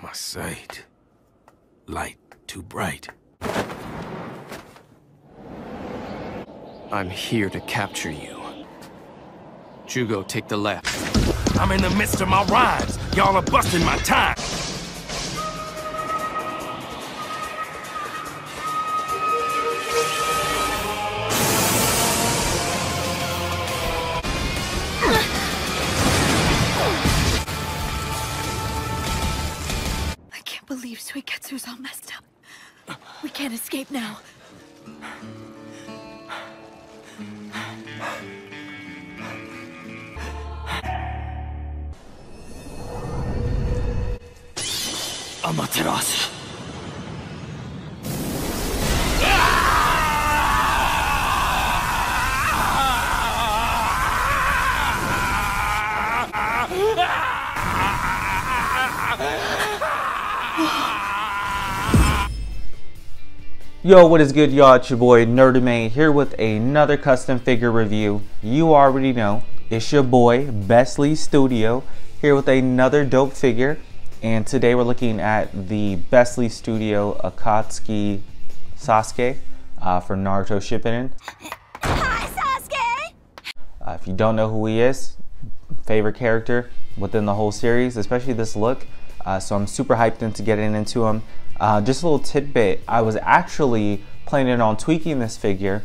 My sight. Light too bright. I'm here to capture you. Jugo, take the left. I'm in the midst of my rhymes. Y'all are busting my time. I can't believe Suiketsu's all messed up. We can't escape now. Amaterasu. Yo, what is good, y'all? It's your boy Nerdame here with another custom figure review. You already know it's your boy Bestleestudios here with another dope figure, and today we're looking at the Bestleestudios Akatsuki Sasuke for Naruto Shippuden. Hi, Sasuke! If you don't know who he is, favorite character within the whole series, especially this look. So I'm super hyped into getting into him. Just a little tidbit, I was actually planning on tweaking this figure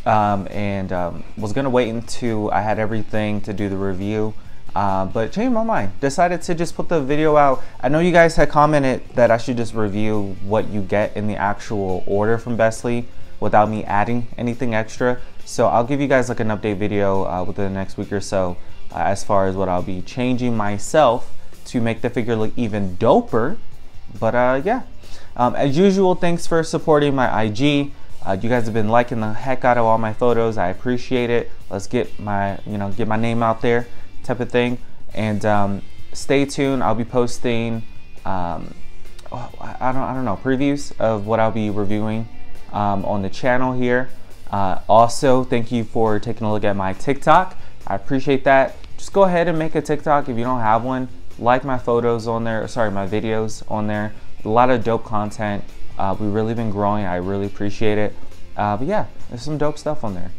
and was gonna wait until I had everything to do the review, but changed my mind. Decided to just put the video out. I know you guys had commented that I should just review what you get in the actual order from Bestlee without me adding anything extra. So I'll give you guys like an update video within the next week or so as far as what I'll be changing myself to make the figure look even doper. But yeah. As usual, thanks for supporting my IG. You guys have been liking the heck out of all my photos. I appreciate it. Let's get my, get my name out there, type of thing. And stay tuned. I'll be posting, I don't know, previews of what I'll be reviewing on the channel here. Also, thank you for taking a look at my TikTok. I appreciate that. Just go ahead and make a TikTok if you don't have one. Like my photos on there, sorry, my videos on there. A lot of dope content. We've really been growing. I really appreciate it. But yeah, there's some dope stuff on there.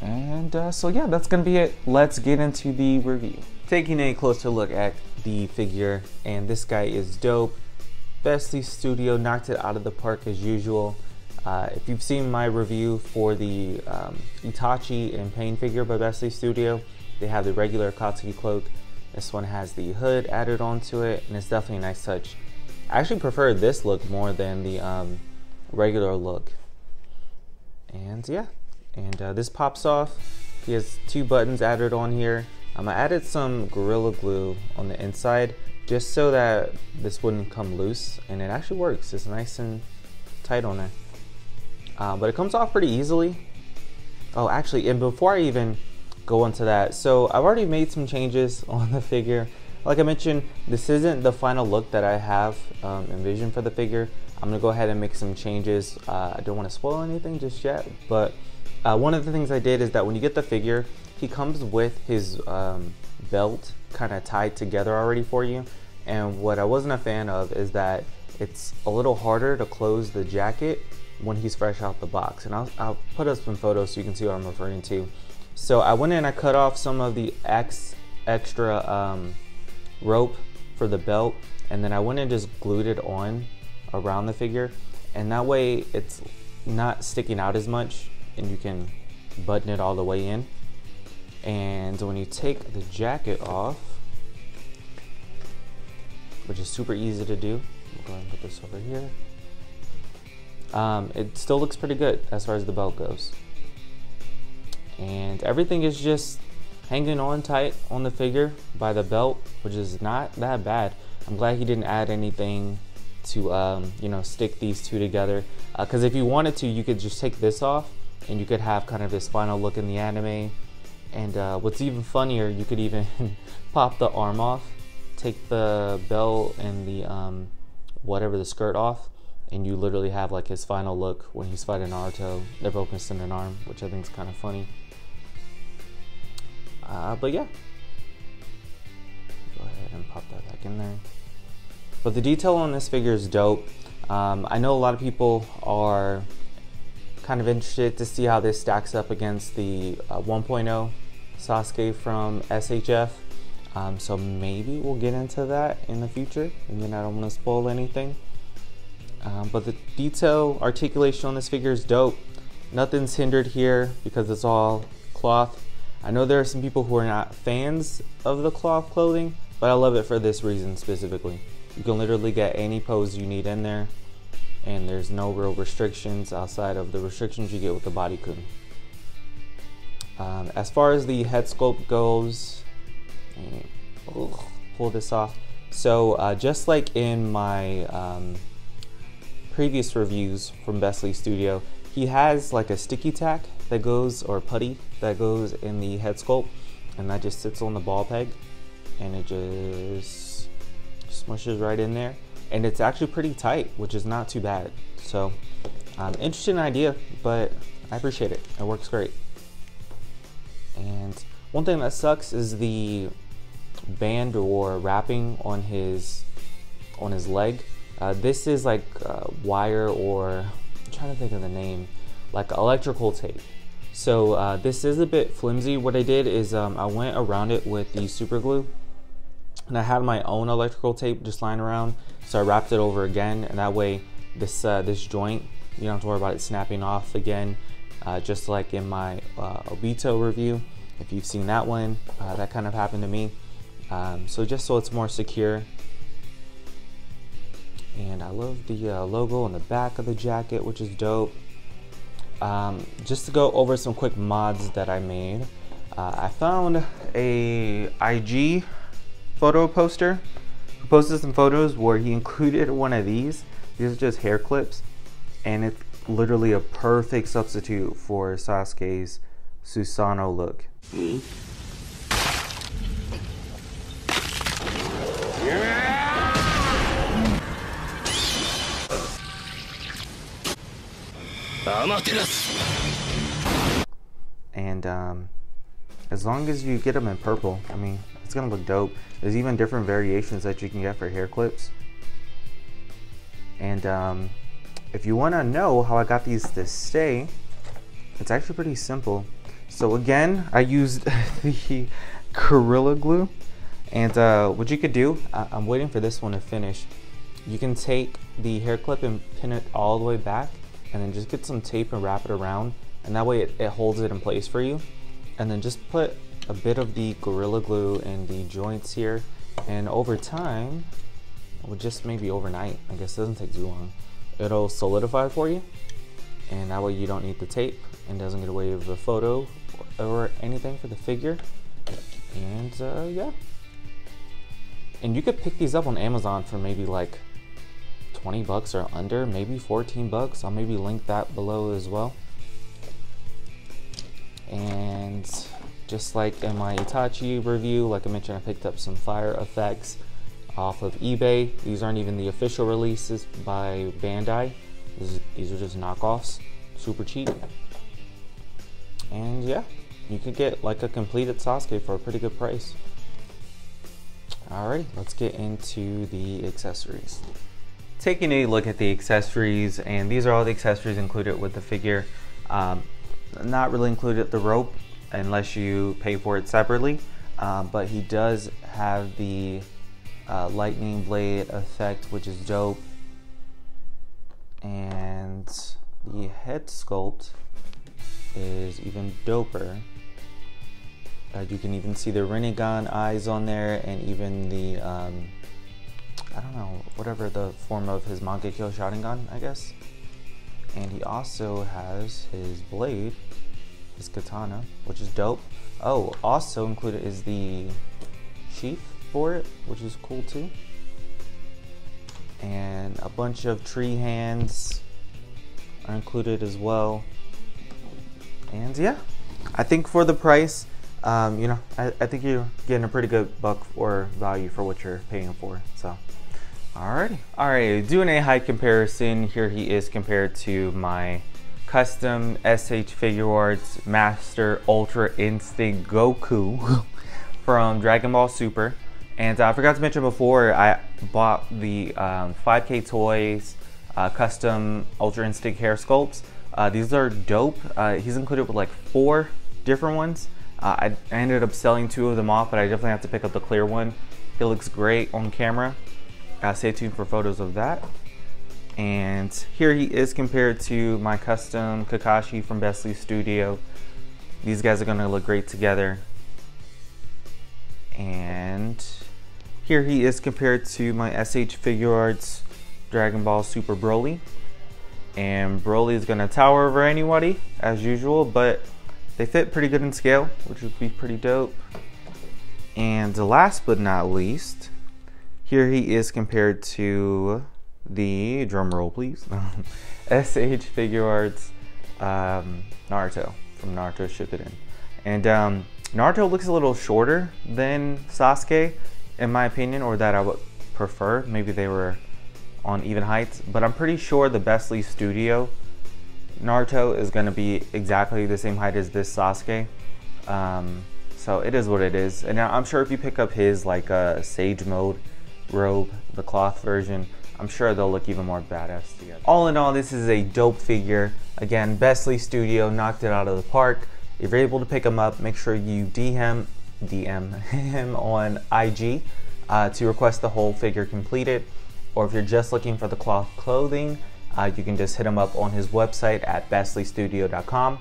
And so yeah, that's gonna be it. Let's get into the review. Taking a closer look at the figure, and this guy is dope. Bestleestudios knocked it out of the park as usual. If you've seen my review for the Itachi and Pain figure by Bestleestudios, they have the regular Katsuki Cloak. This one has the hood added onto it, and it's definitely a nice touch. I actually prefer this look more than the regular look. And yeah, and this pops off. He has two buttons added on here. I added some Gorilla Glue on the inside just so that this wouldn't come loose, and it actually works. It's nice and tight on there. But it comes off pretty easily. Oh, actually, and before I even go into that, so I've already made some changes on the figure. Like I mentioned, this isn't the final look that I have envisioned for the figure. I'm gonna go ahead and make some changes. I don't want to spoil anything just yet, but one of the things I did is that when you get the figure, he comes with his belt kind of tied together already for you. And what I wasn't a fan of is that it's a little harder to close the jacket when he's fresh out the box. And I'll put up some photos so you can see what I'm referring to. So I went in and I cut off some of the extra rope for the belt, and then I went and just glued it on around the figure, and that way it's not sticking out as much and you can button it all the way in. And when you take the jacket off, which is super easy to do, we'll go ahead and put this over here. It still looks pretty good as far as the belt goes, and everything is just hanging on tight on the figure by the belt, which is not that bad. I'm glad he didn't add anything to stick these two together, because if you wanted to, you could just take this off and you could have kind of this final look in the anime. And what's even funnier, you could even pop the arm off, take the belt and the whatever, the skirt off, and you literally have like his final look when he's fighting Naruto. They're both missing an arm, which I think is kind of funny. But yeah, go ahead and pop that back in there. But the detail on this figure is dope. I know a lot of people are kind of interested to see how this stacks up against the 1.0 Sasuke from SHF. So maybe we'll get into that in the future. Again, I don't want to spoil anything. But the detail, articulation on this figure is dope. Nothing's hindered here because it's all cloth. I know there are some people who are not fans of the cloth clothing, but I love it for this reason specifically. You can literally get any pose you need in there, and there's no real restrictions outside of the restrictions you get with the Bodyku. As far as the head sculpt goes, pull this off. So just like in my previous reviews from Bestleestudios, he has like a sticky tack that goes, or putty that goes in the head sculpt, and that just sits on the ball peg and it just smushes right in there, and it's actually pretty tight, which is not too bad. So interesting idea, but I appreciate it. It works great. And one thing that sucks is the band or wrapping on his leg. This is like wire, or I'm trying to think of the name, like electrical tape. So this is a bit flimsy. What I did is I went around it with the super glue, and I had my own electrical tape just lying around, so I wrapped it over again, and that way this joint, you don't have to worry about it snapping off again, just like in my Obito review. If you've seen that one, that kind of happened to me. So just so it's more secure. And I love the logo on the back of the jacket, which is dope. Just to go over some quick mods that I made, I found a IG photo poster who posted some photos where he included one of these. These are just hair clips, and it's literally a perfect substitute for Sasuke's Susanoo look. And as long as you get them in purple, I mean, it's gonna look dope. There's even different variations that you can get for hair clips. And if you want to know how I got these to stay, it's actually pretty simple. So again, I used the Gorilla Glue, and what you could do, I'm waiting for this one to finish. You can take the hair clip and pin it all the way back, and then just get some tape and wrap it around, and that way it holds it in place for you. And then just put a bit of the Gorilla Glue in the joints here, and over time, well, just maybe overnight, I guess it doesn't take too long, it'll solidify for you, and that way you don't need the tape and doesn't get away with the photo or anything for the figure. And yeah, and you could pick these up on Amazon for maybe like 20 bucks or under, maybe 14 bucks. I'll maybe link that below as well. And just like in my Itachi review, like I mentioned, I picked up some fire effects off of eBay. These aren't even the official releases by Bandai. These are just knockoffs, super cheap. And yeah, you could get like a completed Sasuke for a pretty good price. Alright, let's get into the accessories. Taking a look at the accessories, and these are all the accessories included with the figure. Not really included the rope unless you pay for it separately, but he does have the lightning blade effect, which is dope, and the head sculpt is even doper. You can even see the Rinnegan eyes on there, and even the I don't know, whatever the form of his Mangekyo Sharingan, I guess. And he also has his blade, his katana, which is dope. Oh, also included is the sheath for it, which is cool too. And a bunch of tree hands are included as well. And yeah, I think for the price, you know, I think you're getting a pretty good buck or value for what you're paying for. So, alright, doing a height comparison. Here he is compared to my custom SH Figure Arts Master Ultra Instinct Goku from Dragon Ball Super. And I forgot to mention before, I bought the 5K Toys custom Ultra Instinct hair sculpts. These are dope. He's included with like 4 different ones. I ended up selling 2 of them off, but I definitely have to pick up the clear one. It looks great on camera. Stay tuned for photos of that. And here he is compared to my custom Kakashi from Bestleestudios. These guys are gonna look great together. And here he is compared to my SH Figure Arts Dragon Ball Super Broly. And Broly is gonna tower over anybody as usual, but they fit pretty good in scale, which would be pretty dope. And last but not least, here he is compared to the, drum roll please, SH Figure Arts Naruto from Naruto Shippuden. And Naruto looks a little shorter than Sasuke, in my opinion, or that I would prefer. Maybe they were on even heights, but I'm pretty sure the Bestleestudios Naruto is going to be exactly the same height as this Sasuke. So it is what it is. And I'm sure if you pick up his like Sage Mode robe, the cloth version, I'm sure they'll look even more badass together. All in all, this is a dope figure. Again, Bestleestudios knocked it out of the park. If you're able to pick him up, make sure you DM him on IG to request the whole figure completed. Or if you're just looking for the cloth clothing, you can just hit him up on his website at bestleestudios.com.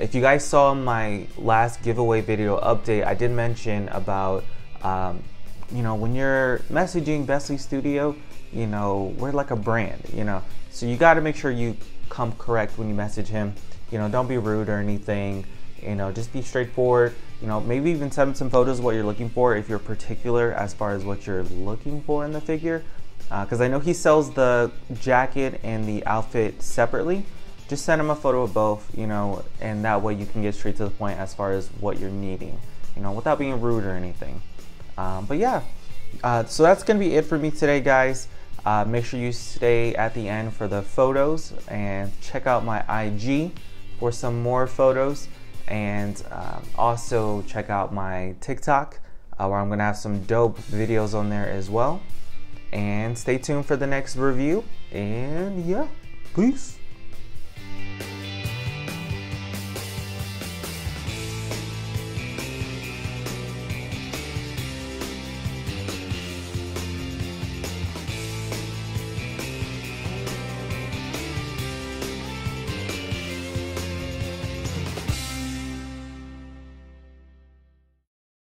If you guys saw my last giveaway video update, I did mention about, you know, when you're messaging Bestleestudios, you know, we're like a brand, you know, so you got to make sure you come correct when you message him. You know, don't be rude or anything, you know, just be straightforward. You know, maybe even send some photos of what you're looking for if you're particular as far as what you're looking for in the figure. Because I know he sells the jacket and the outfit separately. Just send him a photo of both, you know, and that way you can get straight to the point as far as what you're needing, you know, without being rude or anything. But yeah, so that's going to be it for me today, guys. Make sure you stay at the end for the photos and check out my IG for some more photos. And also check out my TikTok where I'm going to have some dope videos on there as well. And stay tuned for the next review. And yeah, peace.